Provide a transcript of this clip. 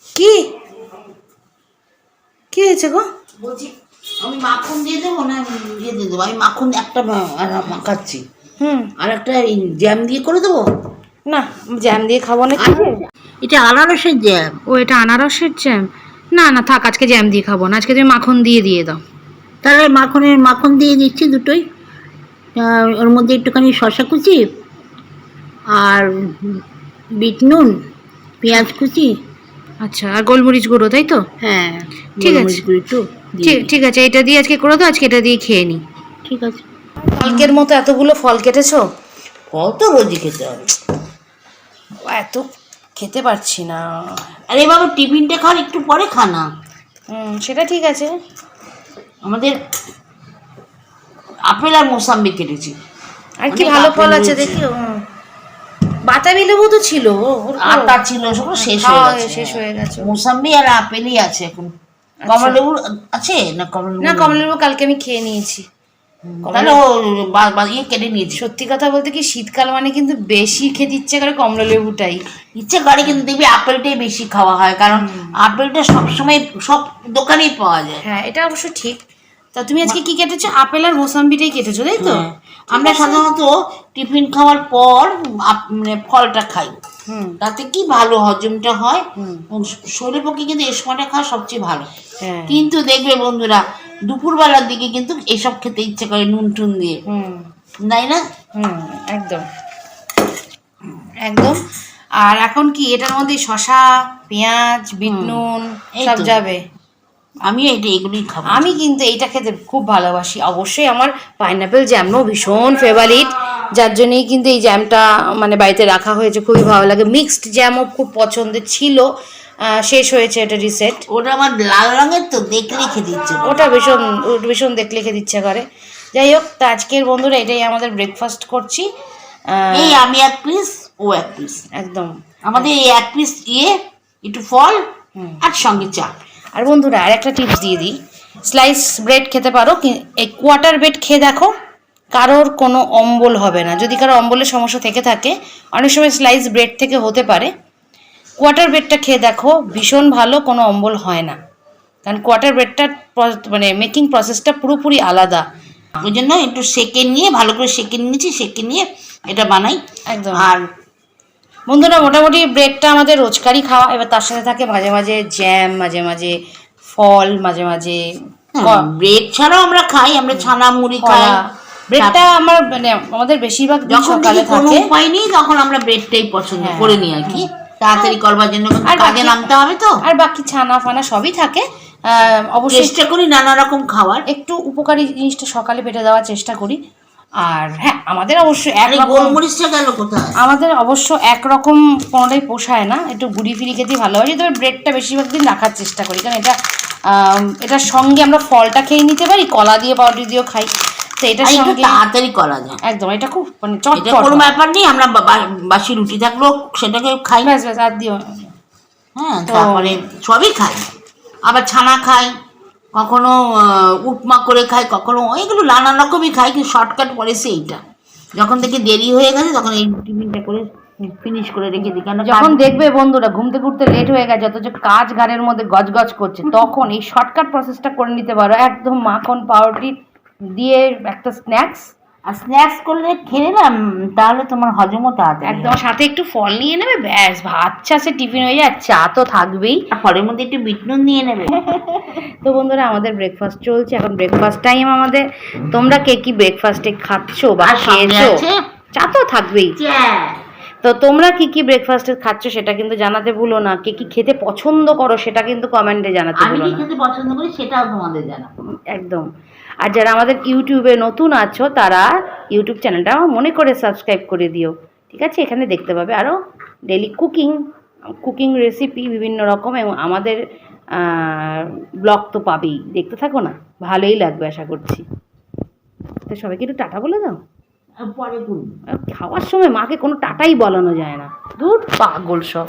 কি কি হয়েছে গো? বলছি আমি মাখন দিয়ে দেবো না দিয়ে দিয়ে দেবো? আমি মাখন একটা মাখাচ্ছি, আর একটা জ্যাম দিয়ে করে দেবো। না, জ্যাম দিয়ে খাবো না। এটা আনারসের জ্যাম। ও, এটা আনারসের জ্যাম? না না, থাক, আজকে জ্যাম দিয়ে খাবো না, আজকে তুমি মাখন দিয়ে দাও। তাহলে মাখন দিয়ে দিচ্ছি দুটোই। ওর মধ্যে একটুখানি শসা কুচি আর বিট নুন, পেঁয়াজ কুচি। আচ্ছা, আর গোলমরিচ গুঁড়ো, তাই তো? হ্যাঁ, ঠিক আছে, ঠিক আছে, এটা দিয়ে আজকে করে দাও, আজকে এটা দিয়ে খেয়ে নি। ঠিক আছে। কালকের মতো এতগুলো ফল কেটেছো? কত রোজই খেতে হবে? এত খেতে পারছি না। আরে বাবা, টিফিনটা খাওয়ার একটু পরে খানা। সেটা ঠিক আছে। আমাদের আপেল আর মোসাম্বি কেটেছি। আর কি ভালো ফল আছে দেখি। বাতাবি লেবু তো ছিল, আটা ছিল, সব শেষ হয়ে গেছে। মোসাম্বি আর আপেলই আছে এখন। কমলা লেবু আছে না? কমলা লেবু কালকে আমি খেয়ে নিয়েছি। তাহলে কেটে নিয়েছি। সত্যি কথা বলতে কি, শীতকাল মানে কিন্তু বেশি খেতে ইচ্ছে করে কমলা লেবুটাই ইচ্ছে করে, কিন্তু দেখবি আপেলটাই বেশি খাওয়া হয়, কারণ আপেলটা সবসময় সব দোকানেই পাওয়া যায়। হ্যাঁ, এটা অবশ্য ঠিক। তা তুমি আজকে কি কেটেছো? আপেল আর মোসাম্বিটাই কেটেছো, তাই তো? আমরা সাধারণত টিফিন খাওয়ার পর মানে ফলটা খাই, তাতে কি ভালো হজমটা হয়, শরীরের পক্ষে কিন্তু এই সময়টা খাওয়া সবচেয়ে ভালো। কিন্তু দেখবে বন্ধুরা, দুপুরবেলার দিকে কিন্তু এসব খেতে ইচ্ছে করে নুন টুন দিয়ে, তাই না? একদম একদম। আর এখন কি এটার মধ্যে শসা, পেঁয়াজ, বিট নুন সব যাবে। আমি এগুলোই খাবো। আমি কিন্তু এইটা খেতে খুব ভালোবাসি। অবশ্যই আমার পাইনাপেল জ্যামও ভীষণ ফেভারিট, যার জন্যই কিন্তু এই জ্যামটা মানে বাড়িতে রাখা হয়েছে, খুবই ভালো লাগে। মিক্সড জ্যামও খুব পছন্দের ছিল, শেষ হয়েছে এটা রিসেট। ওটা আমার লাল রঙের, তো দেখলেই খেতে ইচ্ছে করে। ওটা ভীষণ দেখলে খেতে ইচ্ছে করে। যাই হোক, তা আজকের বন্ধুরা এটাই আমাদের ব্রেকফাস্ট করছি। এই আমি এক পিস, ও এক পিস, একদম আমাদের এই এক পিস একটু ফল আর সঙ্গে চা। আর বন্ধুরা আর একটা টিপস দিয়ে দিই, স্লাইস ব্রেড খেতে পারো, এই কোয়ার্টার ব্রেড খেয়ে দেখো, কারোর কোনো অম্বল হবে না। যদি কারো অম্বলের সমস্যা থেকে থাকে, অনেক সময় স্লাইস ব্রেড থেকে হতে পারে, কোয়ার্টার ব্রেডটা খেয়ে দেখো, ভীষণ ভালো, কোনো অম্বল হয় না। কারণ কোয়ার্টার ব্রেডটার মানে মেকিং প্রসেসটা পুরোপুরি আলাদা। ওই জন্য একটু সেকে নিয়ে, ভালো করে সেকে নিয়েছি, সেকে নিয়ে এটা বানাই একদম। আর বন্ধুরা, মোটামুটি ব্রেডটা আমাদের রোজকারই খাওয়া। এবার তার সাথে থাকে মাঝে মাঝে জ্যাম, মাঝে মাঝে ফল, মাঝে মাঝে ব্রেড ছাড়াও আমরা খাই, আমরা ছানা মুড়ি খাই। ব্রেডটা আমার মানে আমাদের বেশিরভাগ সকালে কোনো উপায় নেই, তখন আমরা ব্রেডটাই পছন্দ করে নিই আর কি, তাড়াতাড়ি করবার জন্য, কাজে নামতে হবে তো। আর বাকি ছানা ফানা সবই থাকে। অবশ্যই চেষ্টা করি নানা রকম খাওয়ার, একটু উপকারী জিনিসটা সকালে পেটে দেওয়ার চেষ্টা করি। আর হ্যাঁ, আমাদের অবশ্য গোলমরিচটা গেল কোথায়? আমাদের অবশ্য একরকম কোনোটাই পোষায় না, একটু ঘুরি ফিরি খেতেই ভালোবাসি। তবে ব্রেডটা বেশিরভাগ দিন রাখার চেষ্টা করি, কারণ এটার সঙ্গে আমরা ফলটা খেয়ে নিতে পারি, কলা দিয়ে পাউডার দিয়েও খাই, তো এটার সঙ্গে তাড়াতাড়ি করা যায়। একদম, এটা খুব মানে চটপট, কোনো ব্যাপার নেই। আমরা বাসি রুটি থাকলো সেটাকে খাই, ব্যাস আর দিও। হ্যাঁ, তারপরে সবই খাই, আবার ছানা খাই, কখনো উপমা করে খাই, কখনো এগুলো নানা রকমই খাই, কিন্তু শর্টকাট পড়েছে এইটা। যখন দেখি দেরি হয়ে গেছে, তখন এই টিফিনটা করে ফিনিশ করে রেখে দিই। কেন যখন দেখবে বন্ধুরা ঘুমতে ঘুরতে লেট হয়ে গেছে, অথচ কাজ ঘাড়ের মধ্যে গজগজ করছে, তখন এই শর্টকাট প্রসেসটা করে নিতে পারো। একদম মাখন পাউরুটি দিয়ে একটা স্ন্যাক্স, আর স্ন্যাক্স করলে খেয়ে নিলাম, তাহলে তোমার হজমও তাড়াতাড়ি। একদম, সাথে একটু ফল নিয়ে নেবে, ব্যাস ভাত ছাসে টিফিন হয়ে যায়। চা তো থাকবেই, আর ফলের মধ্যে একটু বিট নুন নিয়ে নেবে। তো বন্ধুরা, আমাদের ব্রেকফাস্ট চলছে এখন, ব্রেকফাস্ট টাইম আমাদের। তোমরা কে কি ব্রেকফাস্টে খাচ্ছো বা খেয়েছো? চা তো থাকবেই। তো তোমরা কি কি ব্রেকফাস্টে খাচ্ছ সেটা কিন্তু জানাতে ভুলো না। কে কি খেতে পছন্দ করো সেটা কিন্তু কমেন্টে জানাতে ভুলো না। আমি কি খেতে পছন্দ করি সেটাও তোমাদের জানাবো একদম। আর যারা আমাদের ইউটিউবে নতুন আছো, তারা ইউটিউব চ্যানেলটা মনে করে সাবস্ক্রাইব করে দিও, ঠিক আছে? এখানে দেখতে পাবে আরও ডেলি কুকিং রেসিপি বিভিন্ন রকম, এবং আমাদের ব্লগ তো পাবেই, দেখতে থাকো না, ভালোই লাগবে আশা করছি। তো সবাইকে একটু টাটা বলে দাও। পরে খাওয়ার সময় মাকে কোনো টাটাই বলানো যায় না, দূর পাগল সব।